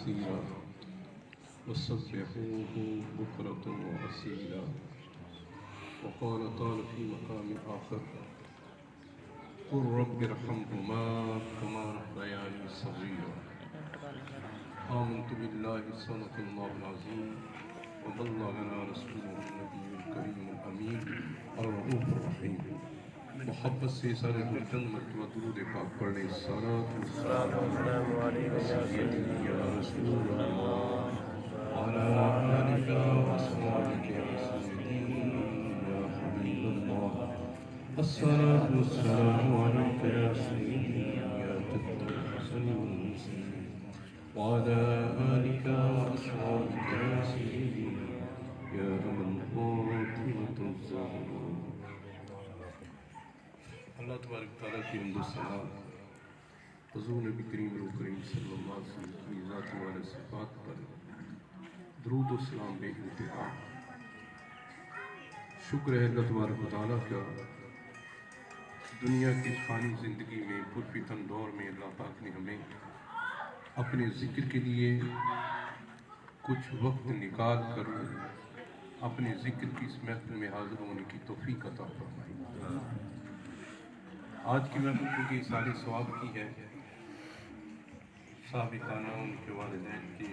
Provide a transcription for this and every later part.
كثيرا وسبحوه بكرة وأصيلا. وقال تعالى في مقام آخر قل رب ارحمهما كما ربياني صغيرا. آمنت بالله صدق الله العظيم وبلغنا رسوله النبي الكريم الأمين الرؤوف الرحيم. محبت سے سارے چند مرتبہ درود پاک پڑھنے الصلاۃ والسلام علیک یا رسول اللہ وعلی آلک واصحابک یا سیدی یا حبیب اللہ. الصلاۃ والسلام علیک یا سیدی یا جد الحسن والحسین وعلی آلک واصحابک یا سیدی یا من فاطمۃ الزہرا. اللہ تبارک تعالیٰ کی حمد و ثنا حضور نبی کریم روح کریم صلی اللہ علیہ وسلم کی ذات و صفات پر درود و سلام بے انتہا. شکر ہے اللہ تبارک تعالیٰ کا، دنیا کی فانی زندگی میں پرفتن دور میں اللہ پاک نے ہمیں اپنے ذکر کے لیے کچھ وقت نکال کر اپنے ذکر کی اس محفل میں حاضر ہونے کی توفیق عطا فرمائی. آج کی محفل کیونکہ سال ثواب کی ہے، صاحب خانہ ان کے والدین کے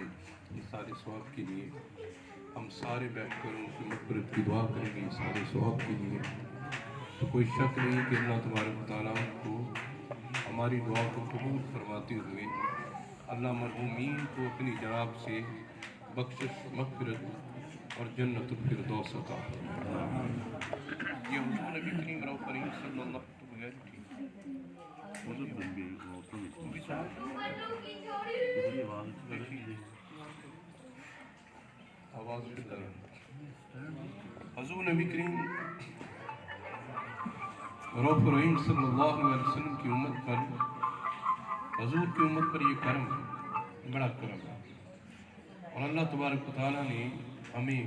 سال ثواب کے لیے ہم سارے بیٹھ کر ان کی مغفرت کی دعا کریں گے سال ثواب کے لیے. تو کوئی شک نہیں کہ اللہ تبارک تعالیٰ کو ہماری دعا کو قبول فرماتے ہوئے اللہ مرحومین کو اپنی جناب سے بخشش، مغفرت اور جنت الفردوس عطا فرمائے. یہ حضور نبی کریم روح کریم صلی اللہ علیہ وسلم حضور نبی کریم روح کریم صلی اللہ علیہ وسلم کی امت پر، حضور کی امت پر یہ کرم ہے، بڑا کرم ہے. اور اللہ تبارک و تعالیٰ نے ہمیں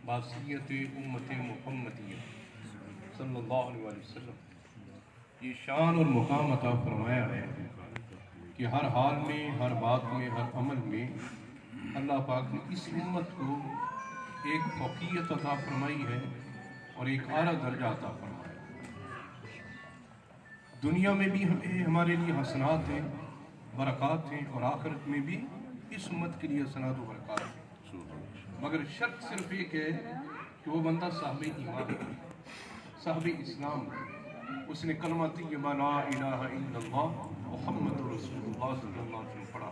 باسیت امت محمدیہ صلی اللہ علیہ وسلم یہ شان اور مقام عطا فرمایا ہے کہ ہر حال میں، ہر بات میں، ہر عمل میں اللہ پاک نے اس امت کو ایک فوقیت عطا فرمائی ہے اور ایک اعلیٰ درجہ عطا فرمایا. دنیا میں بھی ہمیں ہمارے لیے حسنات ہیں، برکات ہیں، اور آخرت میں بھی اس امت کے لیے حسنات و برکات ہیں. مگر شرط صرف ایک ہے کہ وہ بندہ صاحب ایمان، صاحب اسلام، اس نے کلمہ طیبہ لا الہ الا اللہ محمد رسول اللہ صلی اللہ علیہ وسلم پڑھا.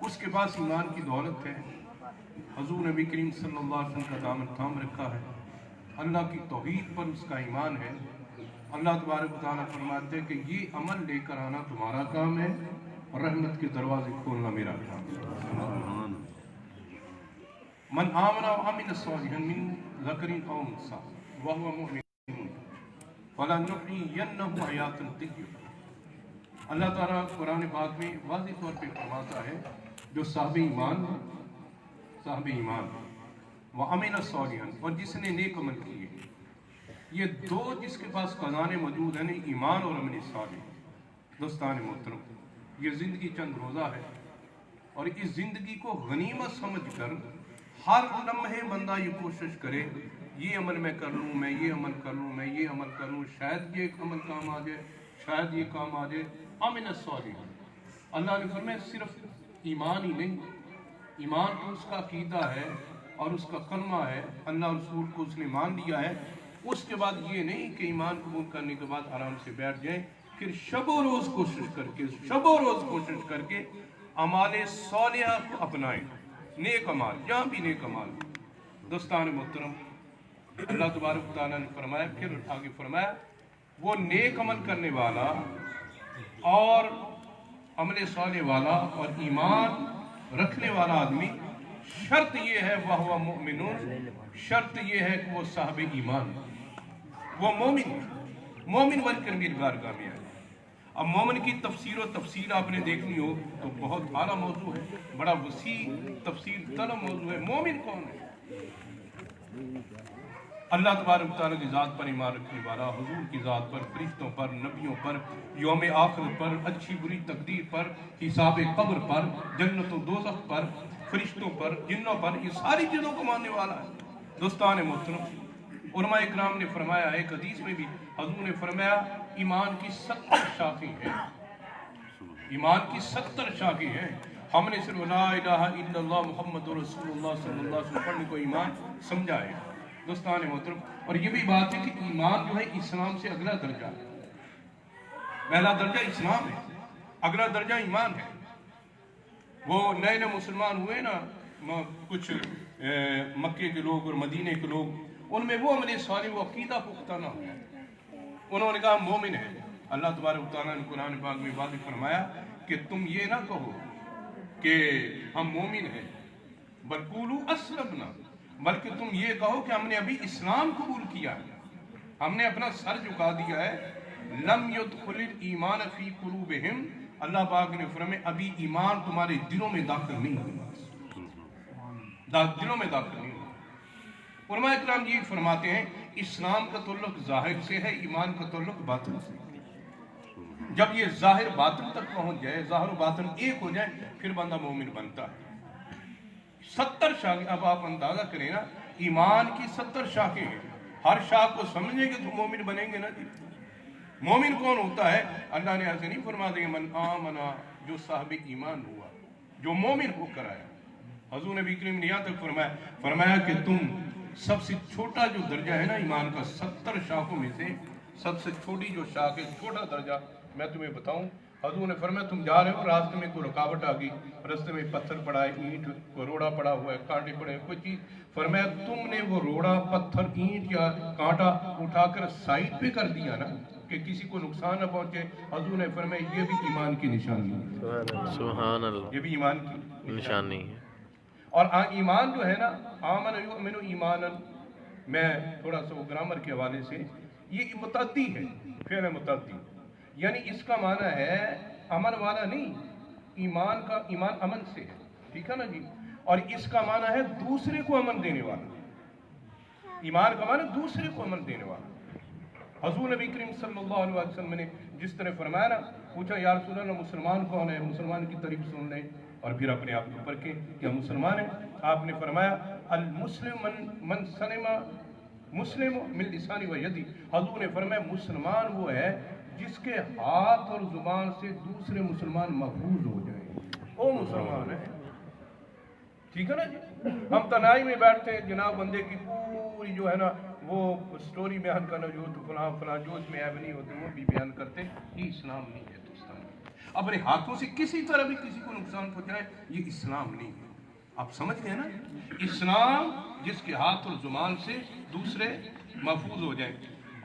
اس کے پاس ایمان کی دولت ہے، حضور نبی کریم صلی اللہ علیہ وسلم کا دامن تھام رکھا ہے، اللہ کی توحید پر اس کا ایمان ہے. اللہ تبارک و تعالیٰ فرماتے ہیں کہ یہ عمل لے کر آنا تمہارا کام ہے اور رحمت کے دروازے کھولنا میرا کام ہے. من آمن وعمل صالحا من ذکر او انثى وهو مؤمن فَلَنُحْيِيَنَّهُ حَيَاةً طَيِّبَةً. اللہ تعالیٰ قرآن پاک میں واضح طور پہ فرماتا ہے جو صاحب ایمان وَعَمِلَ صَالِحًا، اور جس نے نیک عمل کیے. یہ دو جس کے پاس خزانے موجود ہیں، ایمان اور عمل صالح. دوستان محترم، یہ زندگی چند روزہ ہے اور اس زندگی کو غنیمت سمجھ کر ہر لمحے بندہ یہ کوشش کرے یہ عمل میں کر لوں، میں یہ عمل کر لوں، میں یہ عمل کر لوں، شاید یہ عمل کام آ جائے، شاید یہ کام آ جائے. آمن الصالح، اللہ نے فرمایا صرف ایمان ہی نہیں، ایمان تو اس کا عقیدہ ہے اور اس کا کلمہ ہے، اللہ رسول کو اس نے مان لیا ہے. اس کے بعد یہ نہیں کہ ایمان قبول کرنے کے بعد آرام سے بیٹھ جائیں، پھر شب و روز کوشش کر کے اعمال صالحہ کو اپنائیں. نیک عمال، جہاں بھی نیک عمال. دوستان محترم، اللہ تبارک تعالیٰ نے فرمایا، پھر آگے فرمایا وہ نیک عمل کرنے والا اور عمل صالح والا اور ایمان رکھنے والا آدمی، شرط یہ ہے وَهُوَ مُؤْمِنٌ، شرط یہ ہے کہ وہ صاحب ایمان، وہ مومن بن کر میری بارگاہ میں آئے. اب مومن کی تفسیر و تفصیل آپ نے دیکھنی ہو تو بہت اعلیٰ موضوع ہے، بڑا وسیع تفصیل طلب موضوع ہے. مومن کون ہے؟ اللہ تبارک و تعالیٰ کی ذات پر ایمان رکھنے والا، حضور کی ذات پر، فرشتوں پر، نبیوں پر، یوم آخرت پر، اچھی بری تقدیر پر، حساب قبر پر، جنت و دوزخ پر، فرشتوں پر، جنوں پر، یہ ساری چیزوں کو ماننے والا ہے۔ دوستان محترم، علماء اکرام نے فرمایا، ایک حدیث میں بھی حضور نے فرمایا ایمان کی 70 شاخیں ہیں، ایمان کی 70 شاخیں ہیں۔ ہم نے صرف لا الہ الا اللہ محمد رسول اللہ صلی اللہ علیہ وسلم پڑھنے کو ایمان سمجھا ہے۔ دوستان محترم، اور یہ بھی بات ہے کہ ایمان جو ہے اسلام سے اگلا درجہ ہے۔ پہلا درجہ اسلام ہے، اگلا درجہ ایمان ہے۔ وہ نئے نئے مسلمان ہوئے نا کچھ مکے کے لوگ اور مدینے کے لوگ، ان میں وہ عمل صالح، وہ عقیدہ پختہ نہ ہوا، انہوں نے کہا ہم مومن ہیں۔ اللہ تبارک و تعالیٰ نے قرآن پاک میں واضح فرمایا کہ تم یہ نہ کہو کہ ہم مومن ہیں، بل قولوا اسلمنا، بلکہ تم یہ کہو کہ ہم نے ابھی اسلام قبول کیا ہے، ہم نے اپنا سر جھکا دیا ہے۔ لم يدخل الایمان فی قلوبہم، اللہ پاک نے فرمایا ابھی ایمان تمہارے دلوں میں داخل نہیں ہوا، دلوں میں داخل نہیں ہوا۔ علماء اکرام یہ فرماتے ہیں اسلام کا تعلق ظاہر سے ہے، ایمان کا تعلق باطن سے۔ جب یہ ظاہر باطن تک پہنچ جائے، ظاہر و باطن ایک ہو جائے، پھر بندہ مومن بنتا ہے۔ 70 شاخیں، اب آپ اندازہ کریں نا، ایمان کی 70 شاخیں ہیں، ہر شاخ کو سمجھیں گے تو مومن بنیں گے نا جی۔ مومن کون ہوتا ہے؟ اللہ نے ایسے نہیں فرما دیں من آمنا، جو صاحب ایمان ہوا، جو مومن ہو کر آیا۔ حضور نبی کریم نے یہاں تک فرمایا کہ تم سب سے چھوٹا جو درجہ ہے نا ایمان کا، 70 شاخوں میں سے سب سے چھوٹی جو شاخ ہے، چھوٹا درجہ میں تمہیں بتاؤں۔ حضور نے فرمایا تم جا رہے ہو، راستے میں کوئی رکاوٹ آ گئی، راستے میں پتھر پڑا ہے، اینٹ کوئی روڑا پڑا ہوا ہے، کانٹے پڑے ہیں، کوئی چیز، فرمایا تم نے وہ روڑا، پتھر، اینٹ یا کانٹا اٹھا کر سائڈ پہ کر دیا نا کہ کسی کو نقصان نہ پہنچے، حضور نے فرمایا یہ بھی ایمان کی نشانی ہے۔ سبحان اللہ، یہ بھی ایمان کی نشانی ہے۔ اور ایمان جو ہے نا، آمن یؤمن ایمانا، میں تھوڑا سا گرامر کے حوالے سے، یہ متعدی ہے، فعل متعدی، یعنی اس کا معنی ہے امن والا نہیں، ایمان کا، ایمان امن سے ہے، ٹھیک ہے نا جی، اور اس کا معنی ہے دوسرے کو امن دینے والا، ایمان کا معنی دوسرے کو امن دینے والا۔ حضور نبی کریم صلی اللہ علیہ وسلم نے جس طرح فرمایا نا، پوچھا یا رسول اللہ مسلمان کون ہے، مسلمان کی تعریف سن لیں اور پھر اپنے آپ کو پرکھیں کیا مسلمان ہے۔ آپ نے فرمایا المسلم من سلم مسلم من لسانی و یدی، حضور نے فرمایا مسلمان وہ ہے جس کے ہاتھ اور زبان سے دوسرے مسلمان محفوظ ہو جائیں، وہ مسلمان ہے، ٹھیک ہے نا جی۔ ہم تنہائی میں بیٹھتے ہیں، جناب بندے کی پوری جو ہے نا وہ سٹوری بیان کرنا جو تو فلاں فلاں جو اس میں ایب نہیں ہوتے وہ بھی بیان کرتے، یہ اسلام نہیں ہے دوستان۔ اپنے ہاتھوں سے کسی طرح بھی کسی کو نقصان پہنچائے، یہ اسلام نہیں ہے۔ آپ سمجھ گئے نا، اسلام جس کے ہاتھ اور زبان سے دوسرے محفوظ ہو جائیں۔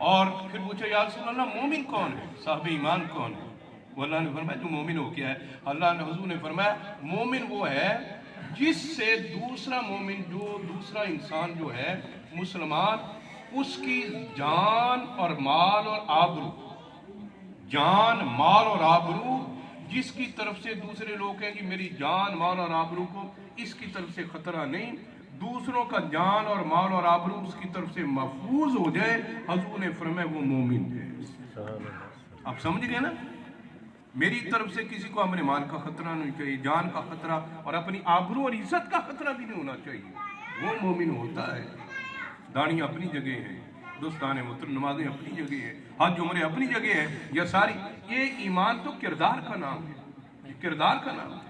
اور پھر پوچھا یا رسول اللہ مومن کون ہے، صاحب ایمان کون ہے؟ وہ اللہ نے فرمایا جو مومن ہو کیا ہے، اللہ نے حضور نے فرمایا مومن وہ ہے جس سے دوسرا مومن، جو دوسرا انسان جو ہے مسلمان، اس کی جان اور مال اور آبرو، جان مال اور آبرو جس کی طرف سے دوسرے لوگ کہیں کہ میری جان مال اور آبرو کو اس کی طرف سے خطرہ نہیں، دوسروں کا جان اور مال اور آبرو اس کی طرف سے محفوظ ہو جائے، حضور نے فرمایا وہ مومن ہے۔ آپ سمجھ گئے نا، میری طرف سے کسی کو اپنے مال کا خطرہ نہیں چاہیے، جان کا خطرہ اور اپنی آبرو اور عزت کا خطرہ بھی نہیں ہونا چاہیے، وہ مومن ہوتا ہے۔ داڑیاں اپنی جگہ ہیں، دوستان محترم، نمازیں اپنی جگہ ہیں، حج عمرے اپنی جگہ ہیں، یہ ساری، یہ ایمان تو کردار کا نام ہے، یہ کردار کا نام ہے۔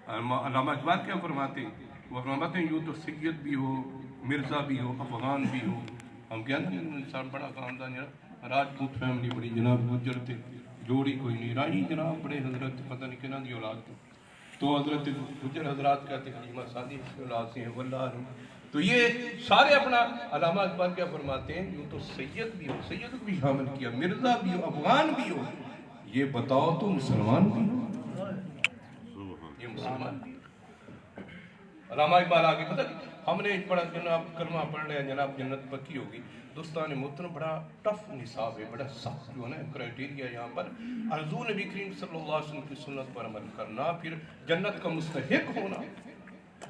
علامہ اقبال کیا فرماتے ہیں؟ وہ فرماتے ہیں یوں تو سید بھی ہو، مرزا بھی ہو، افغان بھی ہو، ہم کہتے ہیں انسان بڑا خاندان جناب، راجپوت فیملی بڑی جناب، گجر تھے، جوڑی کوئی نہیں، رائی جناب بڑے حضرت پتہ نہیں کہنا دی اولاد تھی، تو حضرت گجر حضرات کہتے ہیں حلیمہ سعدی کی اولاد سے ہیں، واللہ تو یہ سارے اپنا، علامہ اقبال کیا فرماتے ہیں یوں تو سید بھی ہو، سید بھی شامل کیا، مرزا بھی ہو، افغان بھی ہو، یہ بتاؤ تو مسلمان بھی ہو، یہ مسلمان بھی ہو۔ علامہ اقبال آگے پتہ ہم نے بڑا جناب کلمہ پڑھ لیا جناب جنت پکی ہوگی، دوستان محترم بڑا ٹف نصاب ہے، بڑا سخت جو ہے نا کرائٹیریا یہاں پر، حضور نبی کریم صلی اللہ علیہ وسلم کی سنت پر عمل کرنا، پھر جنت کا مستحق ہونا،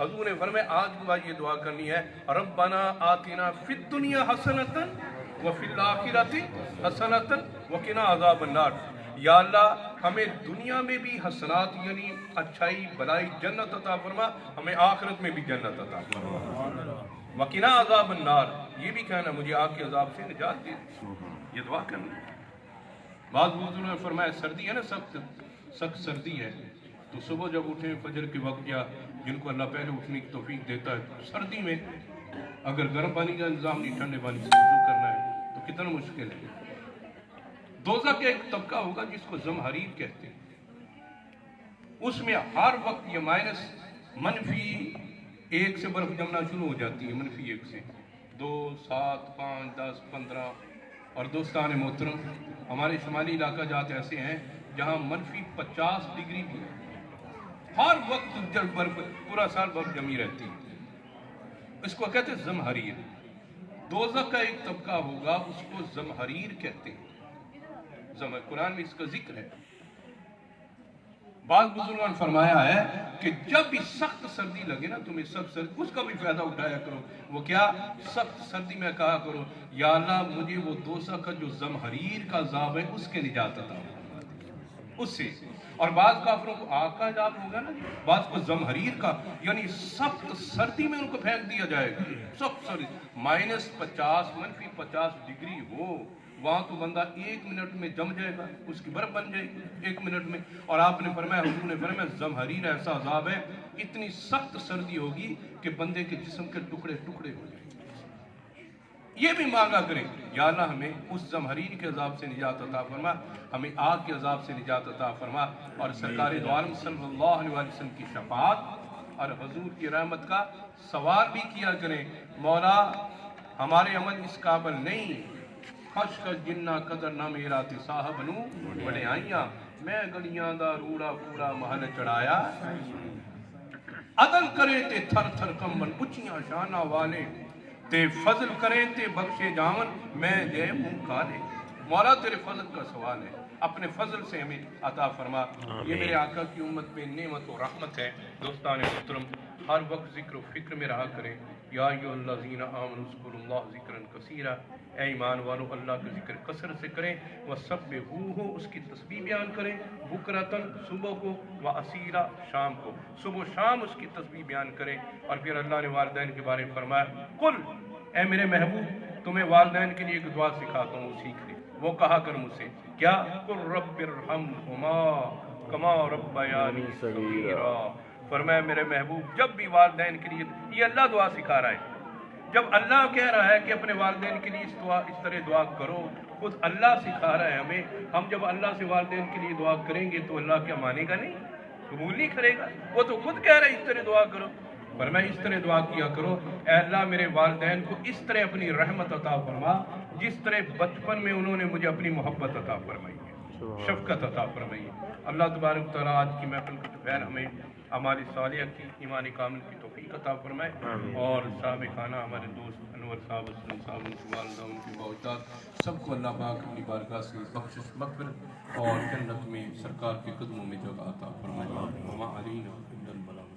حضور نے فرمایا آج کے بعد یہ دعا کرنی ہے، ربنا آتنا فی الدنیا حسنۃ وفی الآخرۃ حسنۃ وقنا عذاب النار، یا اللہ ہمیں دنیا میں بھی حسنات یعنی اچھائی بلائی جنت عطا فرما، ہمیں آخرت میں بھی جنت عطا فرما، وقنا عذاب النار، یہ بھی کہنا مجھے آگ کے عذاب سے نجات دے، یہ دعا کرنا۔ بعض بزرگوں نے فرمایا سردی ہے نا، سخت سردی ہے، تو صبح جب اٹھیں فجر کے وقت یا جن کو اللہ پہلے اٹھنے کی توفیق دیتا ہے، سردی میں اگر گرم پانی کا انتظام نہیں، ٹھنڈے پانی سے وضو کرنا ہے تو کتنا مشکل ہے۔ دوزخ کا ایک طبقہ ہوگا جس کو زمہریر کہتے ہیں، اس میں ہر وقت یہ -1 سے برف جمنا شروع ہو جاتی ہے، -1 سے 2 7 5 10 15، اور دوستان محترم ہمارے شمالی علاقہ جات ایسے ہیں جہاں -50 ڈگری بھی ہے، ہر وقت جب برف پورا سال برف جمی رہتی ہے، اس کو کہتے ہیں زمہریر۔ دوزخ کا ایک طبقہ ہوگا اس کو زمہریر کہتے ہیں، قرآن میں اس کا ذکر ہے۔ بعض بزرگوں نے فرمایا ہے کہ جب بھی سخت سردی لگے نا تمہیں، سخت سردی، اس کا بھی فائدہ اٹھایا کرو۔ وہ کیا؟ سخت سردی میں کہا کرو یا اللہ مجھے وہ دوزخ کا جو زمہریر کا عذاب ہے اس کے نجات عطا فرما، اس سے۔ اور بعض کافروں کو آگ کا عذاب ہوگا نا، بعض کو زمہریر کا، یعنی سخت سردی میں ان کو پھینک دیا جائے گا، سخت سردی -50 ڈگری ہو، وہاں تو بندہ 1 منٹ میں جم جائے گا، اس کی برف بن جائے گی 1 منٹ میں۔ اور آپ نے فرمایا، حضور نے فرمایا زمہریر ایسا عذاب ہے، اتنی سخت سردی ہوگی کہ بندے کے جسم کے ٹکڑے ٹکڑے ہو جائیں گے۔ یہ بھی مانگا کریں یا اللہ ہمیں اس زمہریر کے عذاب سے نجات عطا فرما، ہمیں آگ کے عذاب سے نجات عطا فرما، اور سرکار دو عالم صلی اللہ علیہ وسلم کی شفاعت اور حضور کی رحمت کا سوال بھی کیا کریں۔ مولا ہمارے عمل اس قابل نہیں، خش کا جنہ قدر نہ میرا تے صاحب نو بڑے آئیاں، میں گلیاں دا روڑا پورا محل چڑھایا، عدل کرے تے تھر تھر کمبن اچیاں شانہ والے، تے فضل کریں تے بخشے جاون میں جے منہ کھالے۔ مولا تیرے فضل کا سوال ہے، اپنے فضل سے ہمیں عطا فرما۔ یہ میرے آقا کی امت پہ نعمت و رحمت ہے۔ دوستان محترم ہر وقت ذکر و فکر میں رہا کریں، یا ایھا الذین آمنوا اذکروا اللہ ذکرا کثیرا، اے ایمان والو اللہ کا ذکر کثرت سے کریں، وسبحوہ اس کی تسبیح بیان کریں، بکرۃ صبح کو، واسیلا شام کو، صبح و شام اس کی تسبیح بیان کریں۔ اور پھر اللہ نے والدین کے بارے میں فرمایا، قل اے میرے محبوب تمہیں والدین کے لیے ایک دعا سکھاتا ہوں، وہ سیکھ لے، وہ کہا کر مجھ سے کیا، قل رب ارحمہما کما ربیانی صغیرا، فرمایا میرے محبوب جب بھی والدین کے لیے، یہ اللہ دعا سکھا رہا ہے، جب اللہ کہہ رہا ہے کہ اپنے والدین کے لیے اس طرح دعا کرو، خود اللہ سکھا رہا ہے ہمیں، ہم جب اللہ سے والدین کے لیے دعا کریں گے تو اللہ کیا مانے گا نہیں، قبول نہیں کرے گا، وہ تو خود کہہ رہا ہے اس طرح دعا کرو۔ فرمایا اس طرح دعا کیا کرو، اے اللہ میرے والدین کو اس طرح اپنی رحمت عطا فرما جس طرح بچپن میں انہوں نے مجھے اپنی محبت عطا فرمائی ہے، شفقت عطا فرمائی ہے۔ اللہ تبارک تعالیٰ آج کی محفل کا دوپہر ہمیں ہماری صالحہ کی ایمان کامل کی توفیق عطا فرمائے، اور صاحب خانہ ہمارے دوست انور صاحب، اسلم صاحب، ان کی والدہ، ان کے باوجداد سب کو اللہ پاک اپنی بارگاہ سے بخشش مغفرت اور جنت میں سرکار کے قدموں میں جگہ عطا فرمائے۔ وما علینا الا البلاغ۔